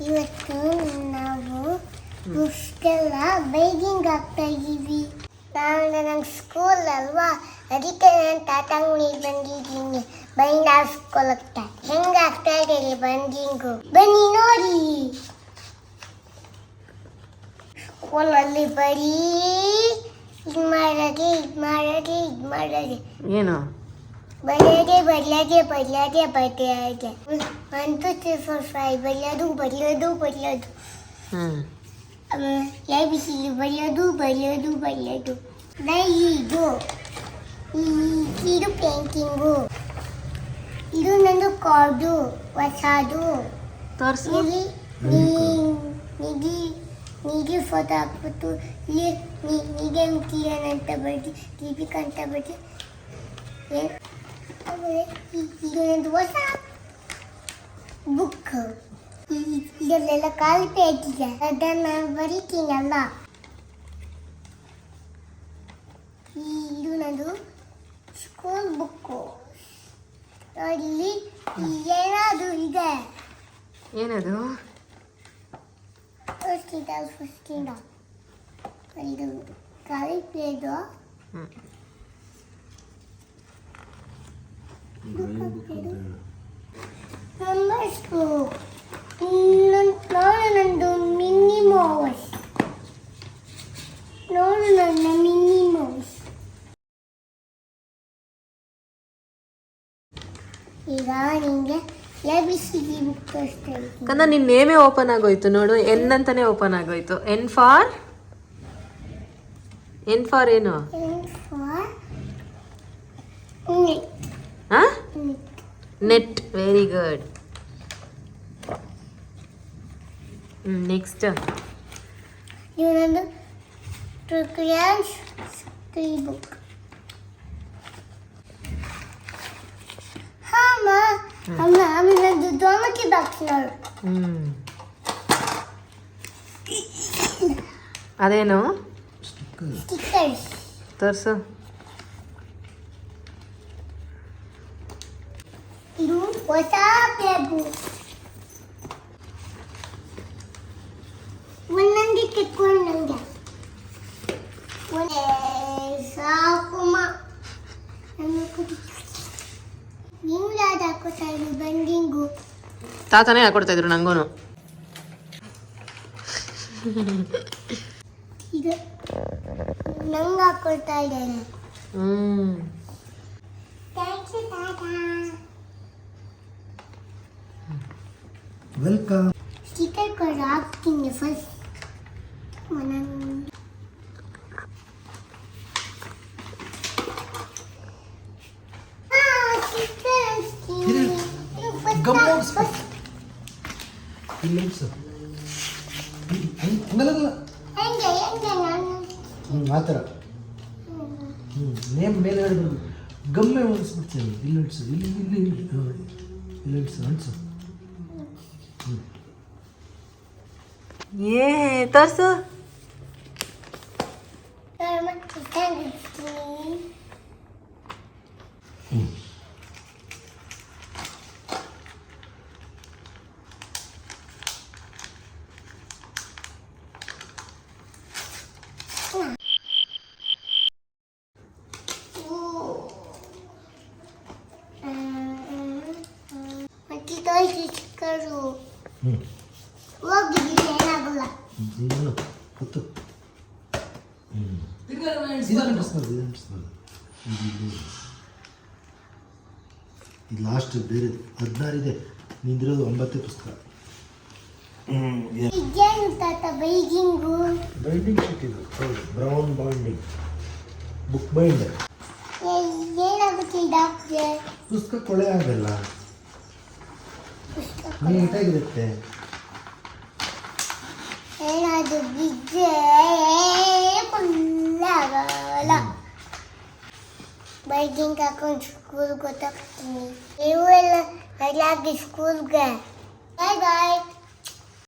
ಇವತ್ತು ನಾವು ಬುಕ್ಸ್ಗೆಲ್ಲ ಬೈದಿಂಗ್ ಆಗ್ತಾ ಇದ್ದೀವಿ. ನಂಗೆ ಸ್ಕೂಲ್ ಅಲ್ವಾ, ಅದಕ್ಕೆ ನಾನು ತಾತಂಗನಿಗೆ ಬಂದಿದ್ದೀನಿ ಬೈಂಡ್ ಹಾಕ್ಸ್ಕೊಳಕ್ಕೆ. ಹೆಂಗೆ ಆಗ್ತಾ ಇದೆ ಬೈಂಡಿಂಗು, ಬನ್ನಿ ನೋಡಿ. ಸ್ಕೂಲಲ್ಲಿ ಬರೀ ಇದು ಮಾಡೋದೇ ಏನು ಬರೆಯೋದೇ 1 2 3 4 5 ಬರೆಯೋದು. ABCD ಬರೆಯೋದು. ಇದು ಪೇಂಟಿಂಗು. ಇದು ನಂದು ಕಾರ್ಡು ಹೊಸದು. ತೋರಿಸು. ನಿಧಿ ಫೋಟೋ ಹಾಕ್ಬಿಟ್ಟು ಇಲ್ಲಿ ನಿಧಿ ಕಿರಣ್ ಅಂತ ಬರ್ದು, ದೀಪಿಕಾ ಅಂತ ಬರ್ದು. ಇದು ನಂದು ಹೊಸ ಬುಕ್. ಇದರಲ್ಲೆಲ್ಲ ಕಾಲು ಪೇಜ್ ಇದೆ, ಅದನ್ನು ನಾನು ಬರೀತೀನಲ್ಲ. ಇದು ನಂದು ಸ್ಕೂಲ್ ಬುಕ್ಕು. ಇಲ್ಲಿ ಏನಾದರೂ ಇದೆ. ಏನದು? ಫಸ್ಟ್ ಇದು ಕಾಲು ಪೇಜು. ನಮ್ಮಷ್ಟು ನಂದು ಮಿನಿ ಮೌಸ್. ನನ್ನ ಮಿನಿ ಮೌಸ್. ಈಗ ನಿಮಗೆ ABCD ಬುಕ್ ತೋರಿಸ್ತಾ ಇದ್ದೀನಿ. ಕಂದ ನಿನ್ನ ನೇಮೇ ಓಪನ್ ಆಗೋಯ್ತು ನೋಡು. ಎನ್ ಅಂತಾನೆ ಓಪನ್ ಆಗೋಯ್ತು. ಎನ್ ಫಾರ್ ಏನು? ನೆಟ್. Very good. ನೆಕ್ಸ್ಟ್ ಇವನೊಂದು ಕ್ರಿಯಾನ್ಸ್ ಸ್ಕ್ರೀನ್ ಬುಕ್. ಆಮೇಲೆ ಜಾಮೆಟ್ರಿ ಬಾಕ್ಸ್ ನೋಡು. ಅದೇನು? ಸ್ಟಿಕ್ಕರ್ಸ್. ತೋರಿಸು. ಇದು ಹೊಸ ಬ್ಯಾಗು. ಒಂದೊಂದು ಕಿತ್ಕೊಂಡು ನನಗೆ ಸಾಕುಮ್ಮ. ನಿಮ್ಗೆ ಯಾವ್ದು ಹಾಕೋತಾ ಇದ್ರು ಬಂಡಿಂಗು? ತಾತನೇ ಹಾಕೊಡ್ತಾ ಇದ್ರು ನಂಗೂನು. ಇದು ನಂಗೆ ಹಾಕೊಳ್ತಾ ಇದ್ದಾನೆ. ಥ್ಯಾಂಕ್ಸ್ ತಾತ. ವೆಲ್ಕಮ್. ಸ್ಟಿಕ್ಕರ್ ಕೊಡು, ಹಾಕ್ತೀನಿ ಫಸ್ಟ್. ಆ ಥರ ನೇಮ್ ಮೇಲೆ ಗಮ್ಮೆ ಹೊಲಿಸ್ಬಿಡ್ತೇನೆ. ಇಲ್ಲಿ ಹೊಡ್ಸು, ಇಲ್ಲಿ ಹೊಡ್ಸು. ಏ ತೋರ್ಸು. ಚಿಕ್ಕರು ಹೋಗಿ ಏನಾಗಲ್ಲ. ಗೊತ್ತು. ಇದು ಲಾಸ್ಟ್ ಬೇರೆ 16 ಇದೆ. ನಿಂದಿರೋದು 9 ಪುಸ್ತಕ. ಇದೇನು ತಾತ ಬೈದಿಂಗು? ಬೈಂಡಿಂಗ್ ಶೀಟ್ ಇದು. ಹೌದು, ಬ್ರೌನ್ ಬೈಂಡಿಂಗ್ ಬುಕ್ ಬೈಂಡರ್. ಏನಾಗುತ್ತೆ ಇದಾಗ್ತದೆ? ಪುಸ್ತಕ ಕೊಳೆ ಆಗಲ್ಲ, ನೀಟಾಗಿರುತ್ತೆ. ಏನಾದರೂ ಬಿದ್ದರೆ ಫುಲ್ಲಾಗಲ್ಲ. ಬೈದಿಂಗ್ ಹಾಕೊಂಡು ಸ್ಕೂಲ್ಗೆ ಗೊತ್ತಾಗ್ತೀನಿ. ನೀವು ಎಲ್ಲ ಅಲ್ಲಾಗಿ ಸ್ಕೂಲ್ಗೆ. ಬಾಯ್ ಬಾಯ್.